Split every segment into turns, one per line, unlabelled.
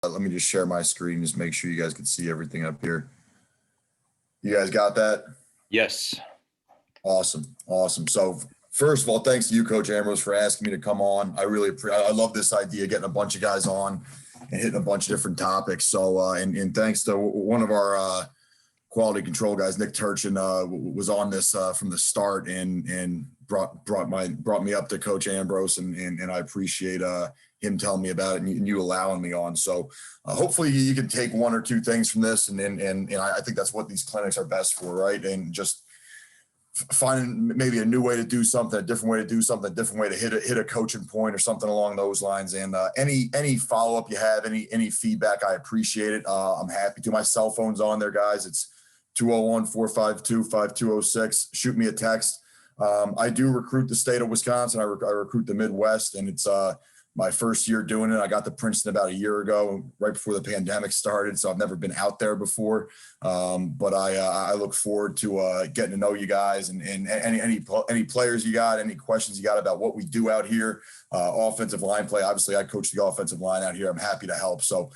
Let me just share my screen, just make sure you guys can see everything up here. You guys got that?
Yes.
Awesome. So first of all, thanks to you, Coach Ambrose, for asking me to come on. I love this idea, getting a bunch of guys on and hitting a bunch of different topics. So, and thanks to one of our quality control guys, Nick Turchin, was on this from the start and brought me up to Coach Ambrose, and I appreciate him telling me about it and you allowing me on. So hopefully you can take one or two things from this, and I think that's what these clinics are best for, right? And just finding maybe a new way to do something, a different way to do something, a different way to hit a coaching point or something along those lines. And any follow-up you have, any feedback, I appreciate it. I'm happy to. My cell phone's on there, guys. It's 201-452-5206. Shoot me a text. I do recruit the state of Wisconsin. I recruit the Midwest, and it's my first year doing it. I got to Princeton about a year ago, right before the pandemic started. So I've never been out there before. But I look forward to getting to know you guys and any players you got, any questions you got about what we do out here. Offensive line play. Obviously, I coach the offensive line out here. I'm happy to help. So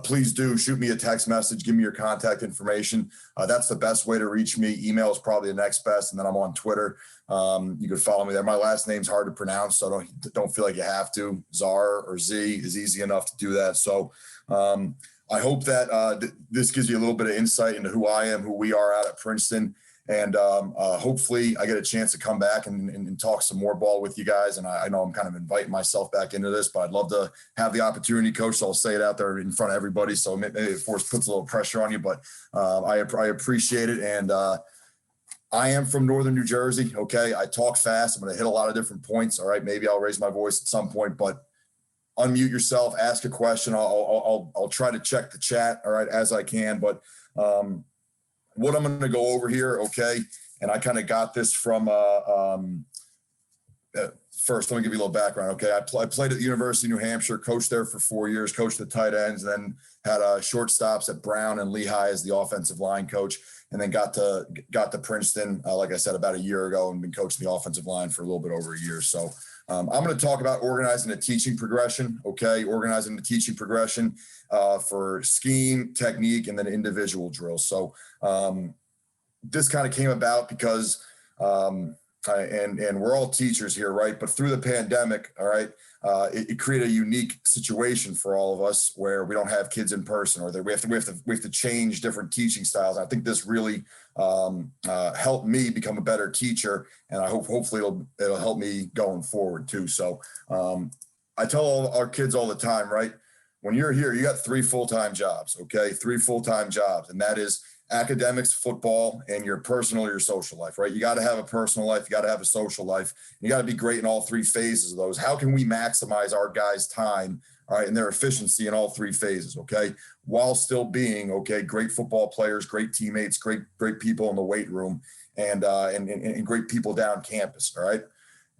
please do shoot me a text message. Give me your contact information. That's the best way to reach me. Email is probably the next best. And then I'm on Twitter. You can follow me there. My last name's hard to pronounce, so don't feel like you have to. Zar or Z is easy enough to do that. So I hope that this gives you a little bit of insight into who I am, who we are out at Princeton. And hopefully I get a chance to come back and talk some more ball with you guys. And I know I'm kind of inviting myself back into this, but I'd love to have the opportunity, Coach. So I'll say it out there in front of everybody. So maybe it puts a little pressure on you, but I appreciate it. And I am from Northern New Jersey. Okay. I talk fast. I'm going to hit a lot of different points. All right. Maybe I'll raise my voice at some point, but unmute yourself, ask a question. I'll try to check the chat. All right. As I can, but what I'm going to go over here. Okay. And I kind of got this from, first, let me give you a little background. Okay. I played at the University of New Hampshire, coached there for 4 years, coached the tight ends, then had shortstops at Brown and Lehigh as the offensive line coach. And then got to Princeton, like I said, about a year ago, and been coaching the offensive line for a little bit over a year. So I'm going to talk about organizing a teaching progression. Okay. Organizing the teaching progression for scheme, technique, and then individual drills. So this kind of came about because, and we're all teachers here, right? But through the pandemic, all right, it created a unique situation for all of us where we don't have kids in person, or that we have to change different teaching styles. I think this really helped me become a better teacher, and I hopefully it'll help me going forward too. So I tell all our kids all the time, right? When you're here, you got 3 full-time jobs, okay? 3 full-time jobs, and that is academics, football, and your personal or your social life, right? You got to have a personal life. You got to have a social life. You got to be great in all 3 phases of those. How can we maximize our guys' time, all right, and their efficiency in all 3 phases, okay, while still being, okay, great football players, great teammates, great people in the weight room, and great people down campus, all right?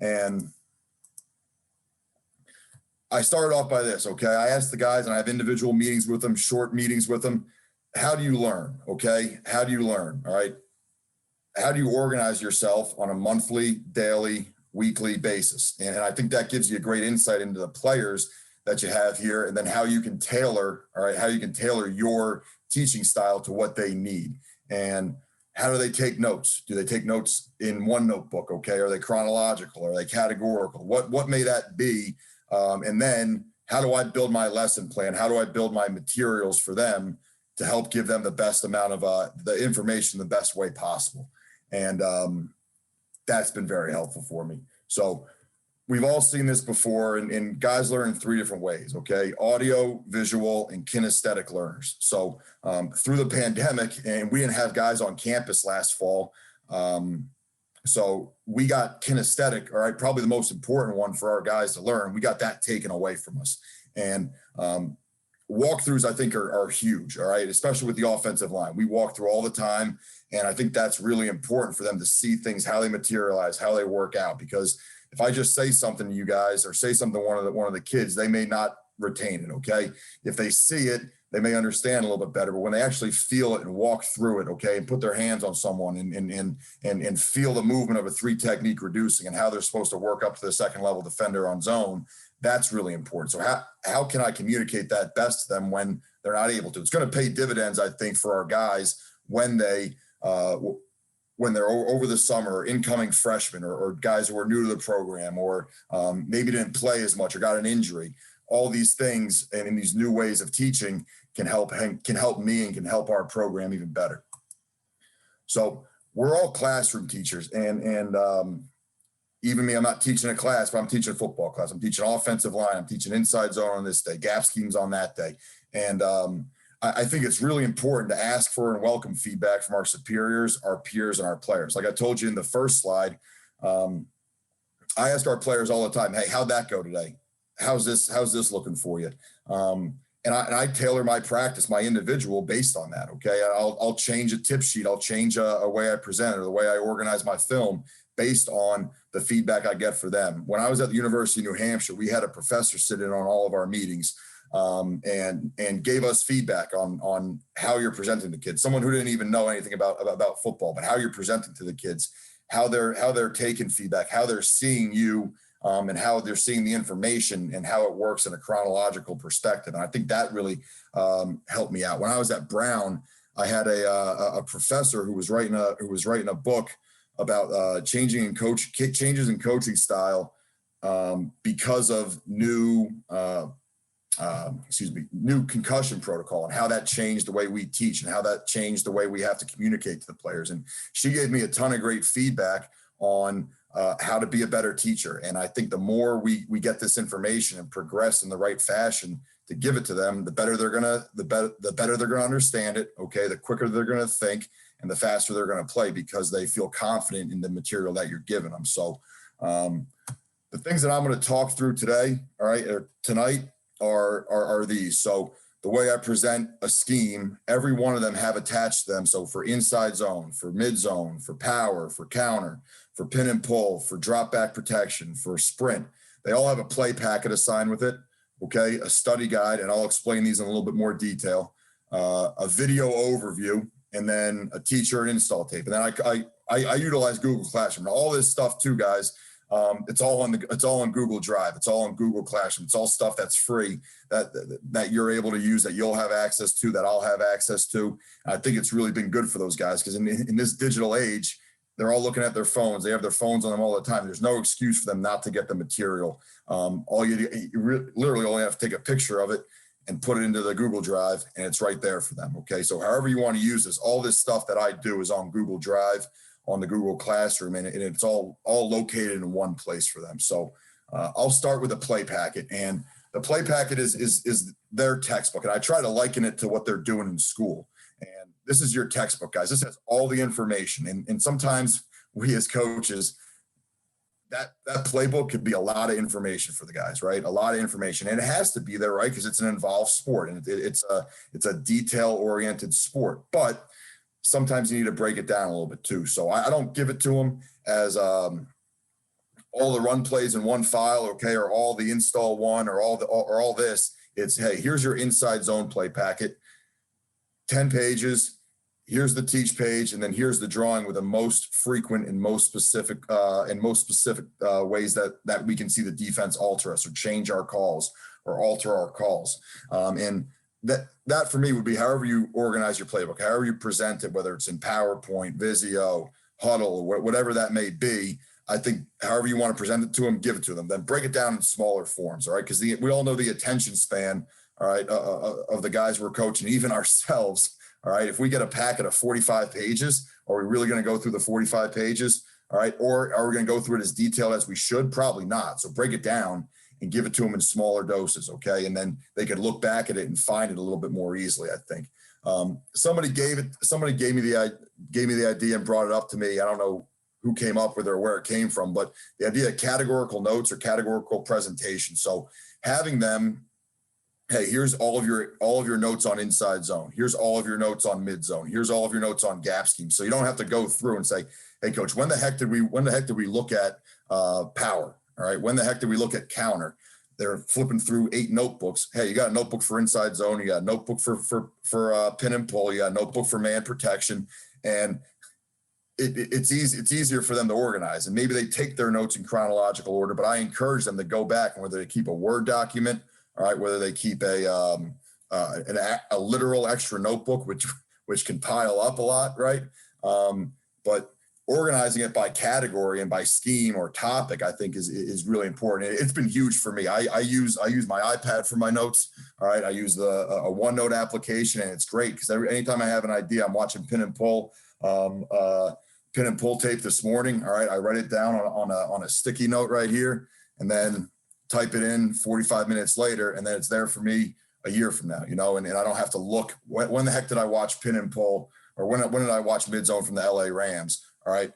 And I started off by this, okay? I asked the guys, and I have individual meetings with them, short meetings with them. How do you learn? Okay. How do you learn? All right. How do you organize yourself on a monthly, daily, weekly basis? And I think that gives you a great insight into the players that you have here, and then how you can tailor, all right, how you can tailor your teaching style to what they need. And how do they take notes? Do they take notes in one notebook? Okay. Are they chronological? Are they categorical? What may that be? And then how do I build my lesson plan? How do I build my materials for them to help give them the best amount of the information the best way possible? And that's been very helpful for me. So we've all seen this before, and guys learn in 3 different ways, okay? Audio, visual, and kinesthetic learners. So through the pandemic, and we didn't have guys on campus last fall, so we got kinesthetic, all right, probably the most important one for our guys to learn. We got that taken away from us. And walkthroughs, I think, are huge, all right, especially with the offensive line. We walk through all the time, and I think that's really important for them to see things, how they materialize, how they work out. Because if I just say something to you guys, or say something to one of the kids, they may not retain it, okay? If they see it, they may understand a little bit better, but when they actually feel it and walk through it, okay, and put their hands on someone and feel the movement of a 3 technique reducing and how they're supposed to work up to the second level defender on zone, That's really important. So how can I communicate that best to them when they're not able to? It's going to pay dividends, I think, for our guys when they're over the summer, incoming freshmen, or guys who are new to the program, or maybe didn't play as much or got an injury. All these things and in these new ways of teaching can help me and can help our program even better. So we're all classroom teachers, and even me, I'm not teaching a class, but I'm teaching a football class. I'm teaching offensive line. I'm teaching inside zone on this day, gap schemes on that day. And I think it's really important to ask for and welcome feedback from our superiors, our peers, and our players. Like I told you in the first slide, I ask our players all the time, hey, how'd that go today? How's this looking for you? And I tailor my practice, my individual, based on that. Okay, I'll change a tip sheet, I'll change a way I present it, or the way I organize my film based on the feedback I get for them. When I was at the University of New Hampshire, we had a professor sit in on all of our meetings and gave us feedback on how you're presenting to kids. Someone who didn't even know anything about football, but how you're presenting to the kids, how they're taking feedback, how they're seeing you. And how they're seeing the information and how it works in a chronological perspective. And I think that really helped me out. When I was at Brown, I had a professor who was writing a book about changes in coaching style because of new concussion protocol, and how that changed the way we teach and how that changed the way we have to communicate to the players. And she gave me a ton of great feedback on how to be a better teacher. And I think the more we get this information and progress in the right fashion to give it to them, the better they're gonna understand it. Okay, the quicker they're gonna think, and the faster they're gonna play, because they feel confident in the material that you're giving them. So the things that I'm going to talk through today, all right, or tonight, are these. So the way I present a scheme, every one of them have attached to them. So for inside zone, for mid zone, for power, for counter, for pin and pull, for drop back protection, for sprint, they all have a play packet assigned with it. Okay, a study guide, and I'll explain these in a little bit more detail, a video overview, and then a teacher and install tape. And then I utilize Google Classroom. Now, all this stuff too, guys, it's all on Google Drive. It's all on Google Classroom. It's all stuff that's free that you're able to use, that you'll have access to, that I'll have access to. And I think it's really been good for those guys, because in this digital age, they're all looking at their phones. They have their phones on them all the time. There's no excuse for them not to get the material. You literally only have to take a picture of it and put it into the Google Drive, and it's right there for them. Okay, so however you want to use this, all this stuff that I do is on Google Drive, on the Google Classroom, and it's all located in one place for them. So I'll start with a play packet, and the play packet is their textbook, and I try to liken it to what they're doing in school. And this is your textbook, guys. This has all the information, and sometimes we as coaches, that playbook could be a lot of information for the guys, right? A lot of information, and it has to be there, right? Because it's an involved sport, and it's a detail-oriented sport, but sometimes you need to break it down a little bit too. So I don't give it to them as all the run plays in one file, okay, or all the install one, or all this. It's, hey, here's your inside zone play packet, 10 pages. Here's the teach page, and then here's the drawing with the most frequent and most specific ways that we can see the defense alter us or change our calls or alter our calls. And that for me would be however you organize your playbook, however you present it, whether it's in PowerPoint, Visio, Huddle, whatever that may be. I think however you want to present it to them, give it to them. Then break it down in smaller forms, all right? Because we all know the attention span, all right, of the guys we're coaching, even ourselves. All right, if we get a packet of 45 pages, are we really going to go through the 45 pages? All right, or are we going to go through it as detailed as we should? Probably not. So break it down and give it to them in smaller doses, okay? And then they can look back at it and find it a little bit more easily, I think. Somebody gave me the idea and brought it up to me. I don't know who came up with it or where it came from, but the idea of categorical notes or categorical presentation. So having them, hey, here's all of your notes on inside zone. Here's all of your notes on mid zone. Here's all of your notes on gap scheme. So you don't have to go through and say, hey, coach, when the heck did we look at power? All right, when the heck did we look at counter? They're flipping through 8 notebooks. Hey, you got a notebook for inside zone. You got a notebook for pin and pull. You got a notebook for man protection. And it's easy. It's easier for them to organize, and maybe they take their notes in chronological order. But I encourage them to go back, and whether they keep a Word document, all right, whether they keep a literal extra notebook, which can pile up a lot, right? But organizing it by category and by scheme or topic, I think is really important. It's been huge for me. I use my iPad for my notes. All right, I use a OneNote application, and it's great because anytime I have an idea, I'm watching pin and pull tape this morning. All right, I write it down on a sticky note right here, and then type it in 45 minutes later, and then it's there for me a year from now, and I don't have to look, when the heck did I watch pin and pull, or when did I watch mid zone from the LA Rams? All right,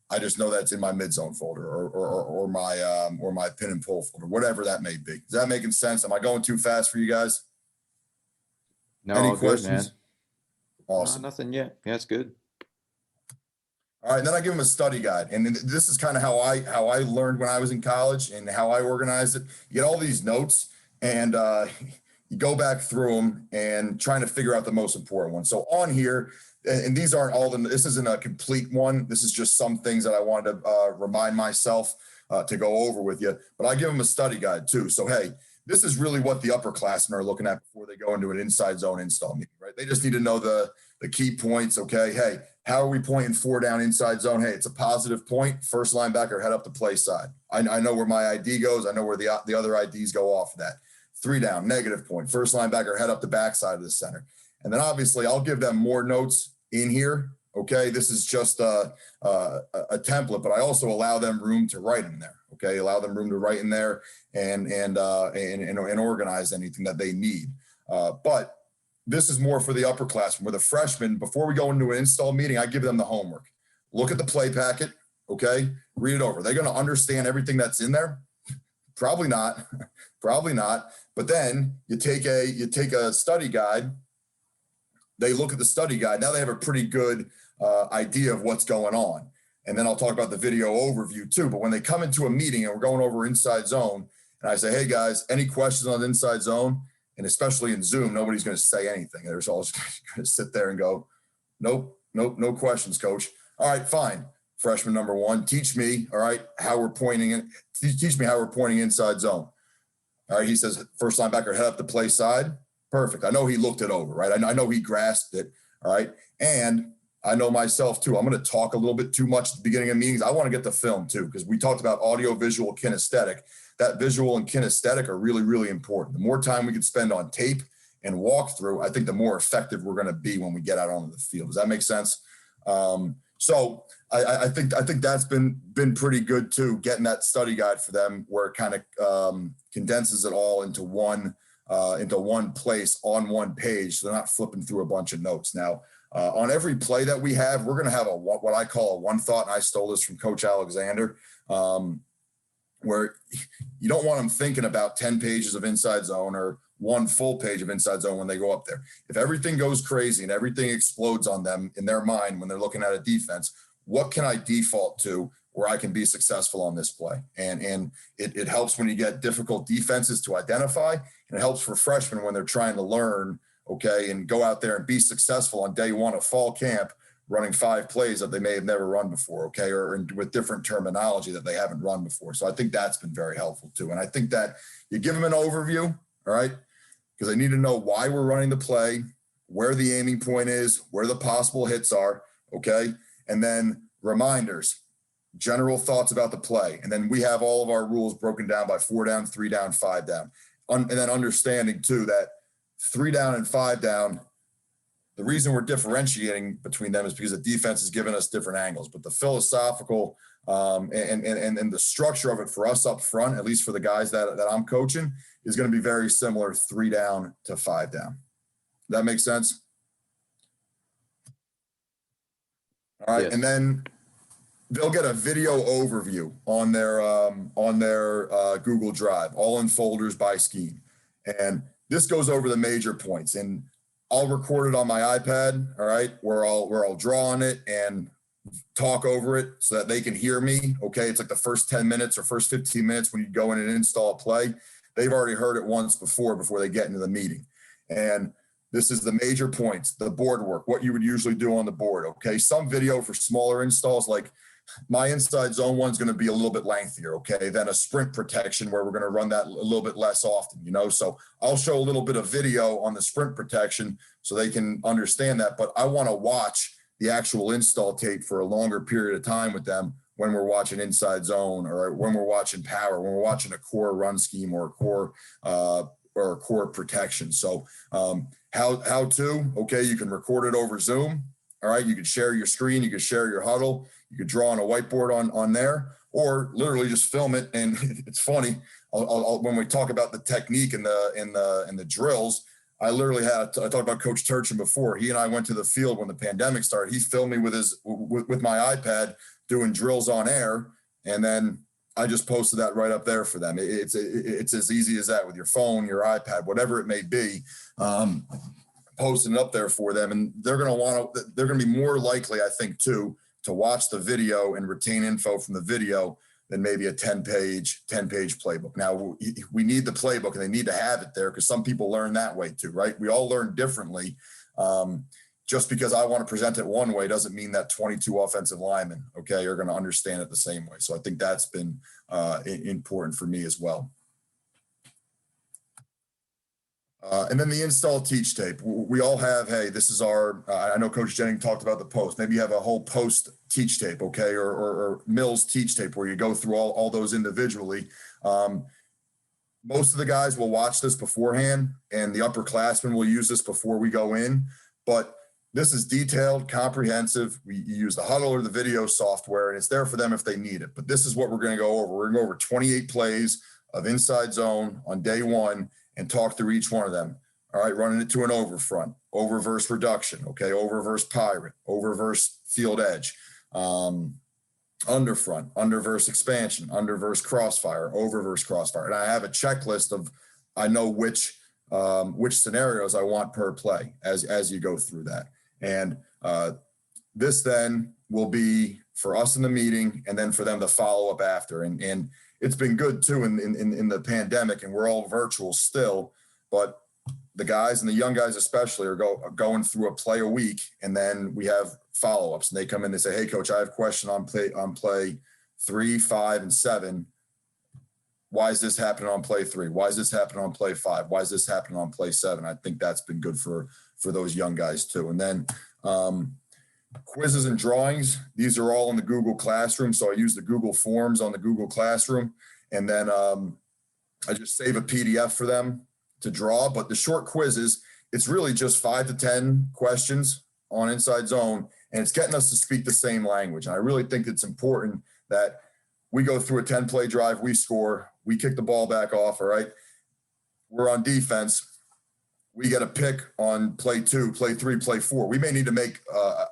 I just know that's in my mid zone folder or my pin and pull folder, whatever that may be. Is that making sense? Am I going too fast for you guys?
No,
Any
good,
questions?
man.
Awesome.
No, nothing yet. Yeah, it's good.
All right, and then I give them a study guide, and this is kind of how I learned when I was in college and how I organized it. You get all these notes, and you go back through them and trying to figure out the most important ones. So on here, and these aren't all this isn't a complete one. This is just some things that I wanted to remind myself to go over with you. But I give them a study guide too. So hey, this is really what the upperclassmen are looking at before they go into an inside zone install meeting, right? They just need to know the key points. Okay, hey, how are we pointing 4 down inside zone? Hey, it's a positive point. First linebacker head up the play side. I know where my ID goes. I know where the other IDs go off of that. 3 down, negative point. First linebacker head up the backside of the center. And then obviously I'll give them more notes in here. Okay, this is just a template, but I also allow them room to write in there. Okay, allow them room to write in there and organize anything that they need. But this is more for the upperclassmen. Where the freshmen, before we go into an install meeting, I give them the homework. Look at the play packet. Okay, read it over. They're going to understand everything that's in there. Probably not. Probably not. But then you take a study guide. They look at the study guide. Now they have a pretty good idea of what's going on. And then I'll talk about the video overview too. But when they come into a meeting and we're going over inside zone, and I say, hey guys, any questions on inside zone? And especially in Zoom, nobody's going to say anything. They're all just going to sit there and go, nope, no questions, coach. All right, fine. Freshman number 1, teach me, all right, how we're pointing in. Teach me how we're pointing inside zone. All right, he says, first linebacker head up the play side. Perfect. I know he looked it over, right? I know he grasped it, all right? And I know myself too. I'm going to talk a little bit too much at the beginning of meetings. I want to get the film too, because we talked about audio, visual, kinesthetic. That visual and kinesthetic are really, really important. The more time we can spend on tape and walkthrough, I think the more effective we're going to be when we get out onto the field. Does that make sense? So I think that's been pretty good too, getting that study guide for them where it kind of condenses it all into one place on one page. So they're not flipping through a bunch of notes. Now, on every play that we have, we're going to have what I call a one thought. And I stole this from Coach Alexander, where you don't want them thinking about 10 pages of inside zone or one full page of inside zone when they go up there. If everything goes crazy and everything explodes on them in their mind when they're looking at a defense, what can I default to where I can be successful on this play? And it helps when you get difficult defenses to identify, and it helps for freshmen when they're trying to learn, okay, and go out there and be successful on day 1 of fall camp, running 5 plays that they may have never run before, okay, or with different terminology that they haven't run before. So I think that's been very helpful too. And I think that you give them an overview, all right, because they need to know why we're running the play, where the aiming point is, where the possible hits are, okay, and then reminders, general thoughts about the play. And then we have all of our rules broken down by 4 down, 3 down, 5 down. And then understanding too that 3 down and 5 down, the reason we're differentiating between them is because the defense has given us different angles, but the philosophical and the structure of it for us up front, at least for the guys that I'm coaching, is going to be very similar 3 down to 5 down. Does that make sense? All right. Yes. And then they'll get a video overview on their Google Drive, all in folders by scheme. And this goes over the major points, and I'll record it on my iPad, all right, where I'll draw on it and talk over it so that they can hear me. Okay, it's like the first 10 minutes or first 15 minutes when you go in and install a play. They've already heard it once before they get into the meeting. And This is the major points, the board work, what you would usually do on the board. Okay. Some video for smaller installs, like my inside zone one's going to be a little bit lengthier, okay, than a sprint protection where we're going to run that a little bit less often, you know. So I'll show a little bit of video on the sprint protection so they can understand that. But I want to watch the actual install tape for a longer period of time with them when we're watching inside zone, or when we're watching power, when we're watching a core run scheme or a core protection. So how to, okay, you can record it over Zoom. All right, you can share your screen, you can share your huddle, you could draw on a whiteboard on there, or literally just film it. And it's funny, when we talk about the technique and the drills, I talked about Coach Turchin before. He and I went to the field when the pandemic started. He filmed me with my iPad doing drills on air, and then I just posted that right up there for them. It's as easy as that with your phone, your iPad, whatever it may be. Posting it up there for them, and they're going to be more likely, I think, to watch the video and retain info from the video than maybe a 10-page playbook. Now, we need the playbook, and they need to have it there, because some people learn that way too, right? We all learn differently. Just because I want to present it one way doesn't mean that 22 offensive linemen, okay, are going to understand it the same way. So I think that's been important for me as well. And then the install teach tape. We all have, hey, this is our, I know Coach Jennings talked about the post. Maybe you have a whole post teach tape, okay, or Mills teach tape where you go through all those individually. Most of the guys will watch this beforehand, and the upperclassmen will use this before we go in. But this is detailed, comprehensive. We use the huddle or the video software, and it's there for them if they need it. But this is what we're going to go over. We're going to go over 28 plays of inside zone on day one and talk through each one of them. All right, running it to an over front, over versus reduction, okay, over versus pirate, over versus field edge, under front, under versus expansion, under versus crossfire, over versus crossfire. And I have a checklist of, I know which scenarios I want per play as you go through that. And this then will be for us in the meeting, and then for them to follow up after. And it's been good too in the pandemic, and we're all virtual still, but the guys and the young guys especially are going through a play a week, and then we have follow-ups, and they come in, they say, hey coach, I have a question on play 3, 5, and 7. Why is this happening on play 3? Why is this happening on play 5? Why is this happening on play 7? I think that's been good for those young guys too. And then quizzes and drawings, these are all in the Google Classroom. So I use the Google Forms on the Google Classroom, and then I just save a PDF for them to draw. But the short quizzes, it's really just 5 to 10 questions on inside zone, and it's getting us to speak the same language. And I really think it's important that we go through a 10-play drive, we score, we kick the ball back off, all right? We're on defense. We get a pick on play 2, play 3, play 4. We may need to make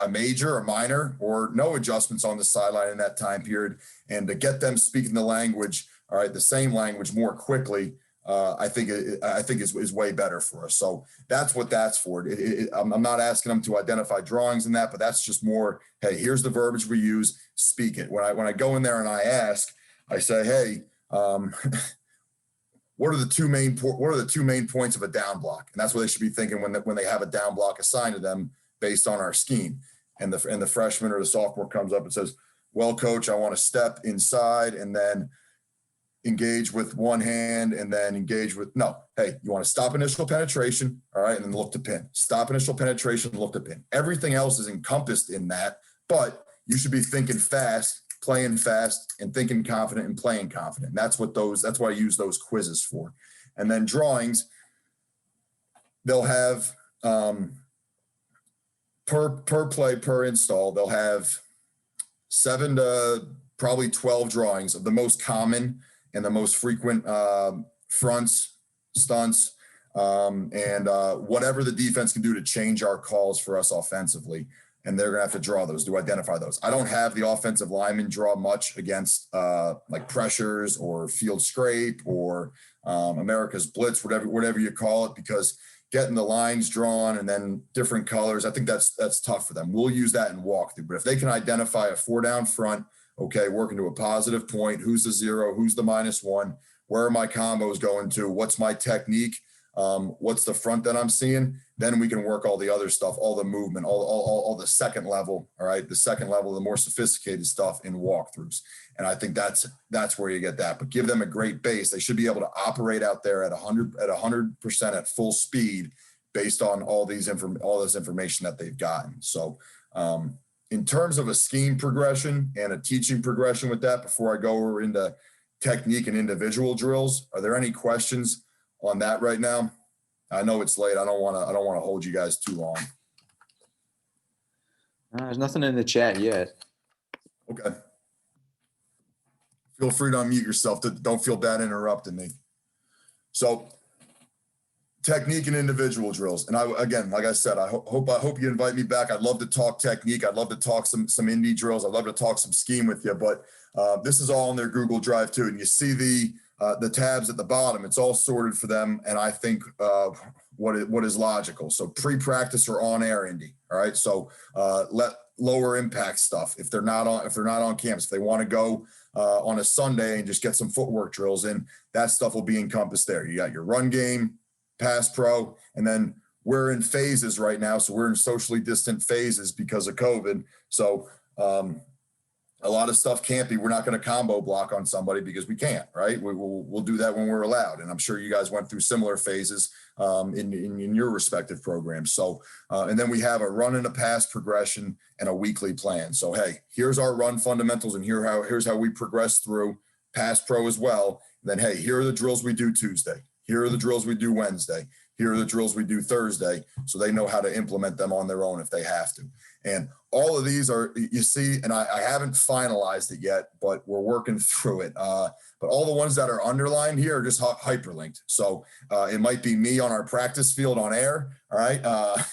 a major, a minor, or no adjustments on the sideline in that time period. And to get them speaking the language, all right, the same language more quickly, I think is way better for us. So that's what that's for. I'm not asking them to identify drawings in that, but that's just more, hey, here's the verbiage we use, speak it. When I go in there and I ask, I say, hey, what are the two main points of a down block? And that's what they should be thinking when they have a down block assigned to them based on our scheme. And the freshman or the sophomore comes up and says, well, coach, I want to step inside and then engage with one hand and then engage with, no, hey, you want to stop initial penetration, all right, and then look to pin. Stop initial penetration, look to pin. Everything else is encompassed in that, but you should be thinking fast, playing fast, and thinking confident and playing confident. That's what that's what I use those quizzes for. And then drawings, they'll have per play, per install, they'll have 7 to probably 12 drawings of the most common and the most frequent fronts, stunts, and whatever the defense can do to change our calls for us offensively. And they're gonna have to draw those, to identify those. I don't have the offensive linemen draw much against like pressures or field scrape or America's blitz, whatever you call it, because getting the lines drawn and then different colors, I think that's tough for them. We'll use that in walkthrough, but if they can identify a 4 down front, okay, working to a positive point, who's the 0, who's the -1, where are my combos going to, what's my technique, What's the front that I'm seeing? Then we can work all the other stuff, all the movement, all the second level. All right. The second level, the more sophisticated stuff in walkthroughs. And I think that's where you get that, but give them a great base. They should be able to operate out there at 100% at full speed based on all this information that they've gotten. So, in terms of a scheme progression and a teaching progression with that, before I go over into technique and individual drills, are there any questions on that right now? I know it's late. I don't want to hold you guys too long.
There's nothing in the chat yet.
Okay. Feel free to unmute yourself. Don't feel bad interrupting me. So, technique and individual drills. And again, like I said, I hope you invite me back. I'd love to talk technique. I'd love to talk some indie drills. I'd love to talk some scheme with you, but this is all in their Google Drive too. And you see the tabs at the bottom, it's all sorted for them. And I think what is logical. So pre-practice or on air indie. All right. So let lower impact stuff. If they're not on campus, if they want to go on a Sunday and just get some footwork drills in, that stuff will be encompassed there. You got your run game, pass pro, and then we're in phases right now. So we're in socially distant phases because of COVID. So a lot of stuff can't be, we're not going to combo block on somebody because we can't, right? We'll do that when we're allowed. And I'm sure you guys went through similar phases in your respective programs. So, and then we have a run and a pass progression and a weekly plan. So, hey, here's our run fundamentals and here's how we progress through pass pro as well. And then, hey, here are the drills we do Tuesday. Here are the drills we do Wednesday. Here are the drills we do Thursday. So they know how to implement them on their own if they have to. And all of these are, you see, and I haven't finalized it yet, but we're working through it. But all the ones that are underlined here are just hyperlinked. So it might be me on our practice field on air, all right,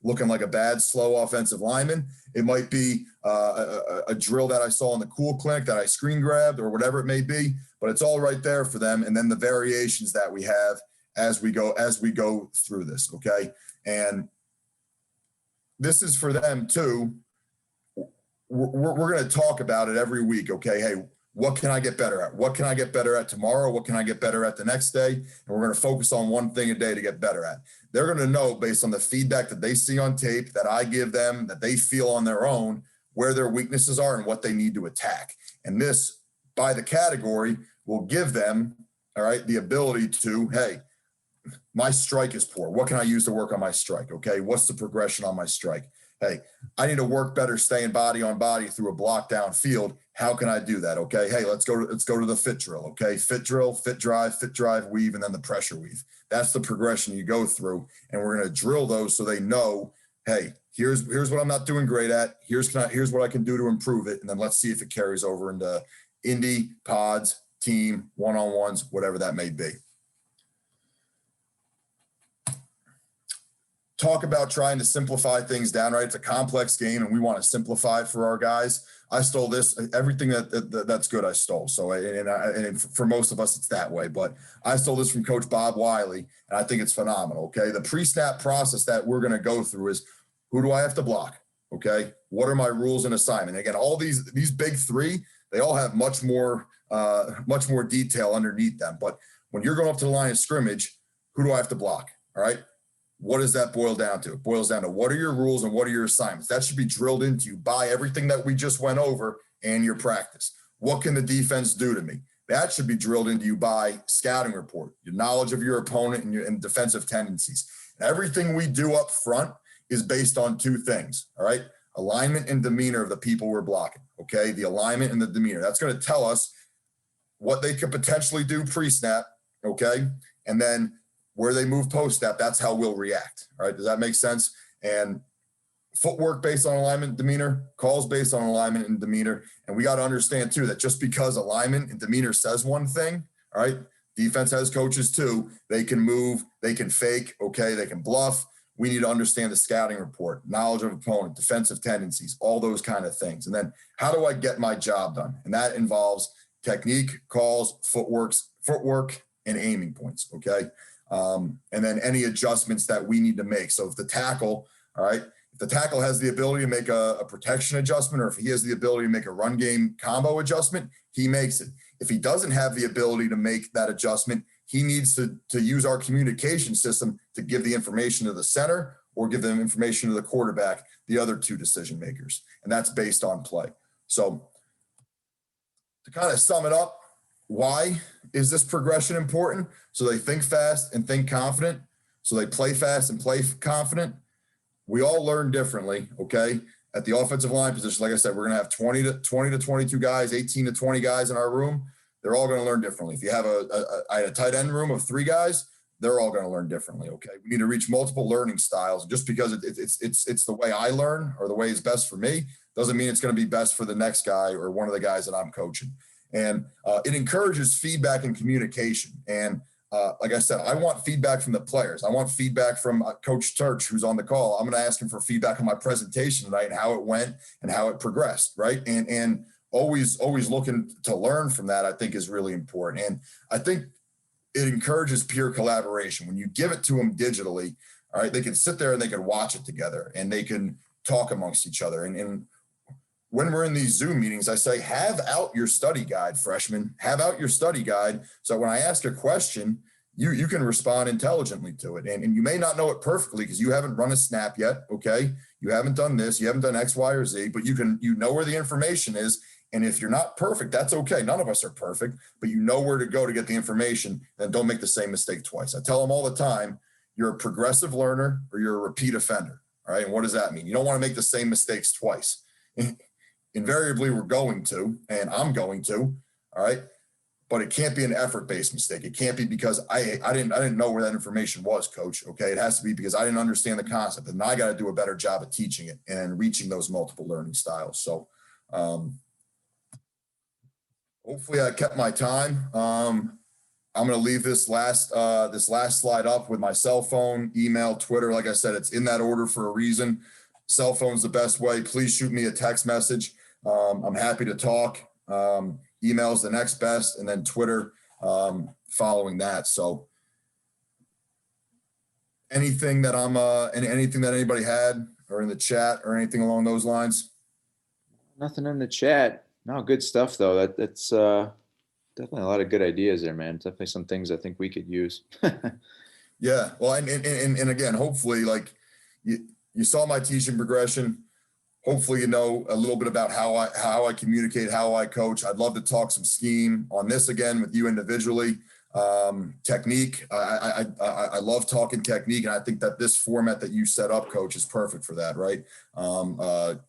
looking like a bad, slow offensive lineman. It might be a drill that I saw in the cool clinic that I screen grabbed or whatever it may be, but it's all right there for them. And then the variations that we have as we go through this, okay? And this is for them too. We're going to talk about it every week, okay? Hey, what can I get better at? What can I get better at tomorrow? What can I get better at the next day? And we're going to focus on one thing a day to get better at. They're going to know based on the feedback that they see on tape, that I give them, that they feel on their own, where their weaknesses are and what they need to attack. And this, by the category, will give them, all right, the ability to, hey, my strike is poor. What can I use to work on my strike? Okay. What's the progression on my strike? Hey, I need to work better staying body on body through a block down field. How can I do that? Okay. Hey, let's go to the fit drill. Okay. Fit drill, fit drive, weave, and then the pressure weave. That's the progression you go through. And we're going to drill those so they know, hey, here's what I'm not doing great at. Here's what I can do to improve it. And then let's see if it carries over into indie, pods, team, one-on-ones, whatever that may be. Talk about trying to simplify things down, right? It's a complex game and we want to simplify it for our guys. I stole this, everything that's good I stole. So, and for most of us, it's that way, but I stole this from Coach Bob Wiley and I think it's phenomenal. Okay. The pre-snap process that we're going to go through is, who do I have to block? Okay. What are my rules and assignment? Again, all these big three, they all have much more detail underneath them. But when you're going up to the line of scrimmage, who do I have to block? All right. What does that boil down to? It boils down to what are your rules and what are your assignments? That should be drilled into you by everything that we just went over and your practice. What can the defense do to me? That should be drilled into you by scouting report, your knowledge of your opponent and defensive tendencies. Everything we do up front is based on two things, all right? Alignment and demeanor of the people we're blocking, okay? The alignment and the demeanor. That's going to tell us what they could potentially do pre-snap, okay? And then where they move post-snap, that's how we'll react. All right, does that make sense? And footwork based on alignment and demeanor, calls based on alignment and demeanor. And we got to understand too that just because alignment and demeanor says one thing, all right, defense has coaches too. They can move, they can fake, okay, they can bluff. We need to understand the scouting report, knowledge of opponent, defensive tendencies, all those kind of things. And then how do I get my job done? And that involves technique, calls, footwork, and aiming points, okay? And then any adjustments that we need to make. So if the tackle, all right, if the tackle has the ability to make a protection adjustment, or if he has the ability to make a run game combo adjustment, he makes it. If he doesn't have the ability to make that adjustment, he needs to use our communication system to give the information to the center or give them information to the quarterback, the other two decision makers. And that's based on play. So to kind of sum it up, why is this progression important? So they think fast and think confident. So they play fast and play confident. We all learn differently, okay? At the offensive line position, like I said, we're going to have 20 to 22 guys, 18 to 20 guys in our room. They're all going to learn differently. If you have a tight end room of 3 guys, they're all going to learn differently, okay? We need to reach multiple learning styles. Just because it's the way I learn or the way is best for me doesn't mean it's going to be best for the next guy or one of the guys that I'm coaching. And it encourages feedback and communication. And like I said, I want feedback from the players. I want feedback from Coach Church, who's on the call. I'm going to ask him for feedback on my presentation tonight and how it went and how it progressed, right? And always looking to learn from that, I think, is really important. And I think it encourages peer collaboration. When you give it to them digitally, all right, they can sit there and they can watch it together and they can talk amongst each other. And when we're in these Zoom meetings, I say, have out your study guide, freshmen. Have out your study guide. So when I ask a question, you can respond intelligently to it. And you may not know it perfectly because you haven't run a snap yet, okay? You haven't done this. You haven't done X, Y, or Z, but you know where the information is. And if you're not perfect, that's okay. None of us are perfect, but you know where to go to get the information. And don't make the same mistake twice. I tell them all the time, you're a progressive learner or you're a repeat offender, all right? And what does that mean? You don't want to make the same mistakes twice. Invariably, we're going to, and I'm going to, all right? But it can't be an effort-based mistake. It can't be because I didn't know where that information was, coach, okay? It has to be because I didn't understand the concept, and I got to do a better job of teaching it and reaching those multiple learning styles. So hopefully I kept my time. I'm going to leave this last slide up with my cell phone, email, Twitter. Like I said, it's in that order for a reason. Cell phone's the best way. Please shoot me a text message. I'm happy to talk. Email's the next best, and then Twitter following that. So anything that anything that anybody had or in the chat or anything along those lines?
Nothing in the chat. No, good stuff though. That's definitely a lot of good ideas there, man. Definitely some things I think we could use.
Yeah. Well, and again, hopefully, like you saw my teaching progression. Hopefully, you know a little bit about how I communicate, how I coach. I'd love to talk some scheme on this again with you individually. Technique. I love talking technique, and I think that this format that you set up, coach, is perfect for that, right?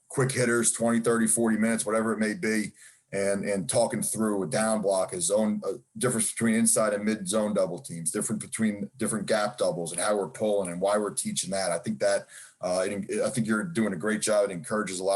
Quick hitters, 20, 30, 40 minutes, whatever it may be, and talking through a down block, a zone, difference between inside and mid zone double teams, different between different gap doubles and how we're pulling and why we're teaching that. I think that I think you're doing a great job. It encourages a lot.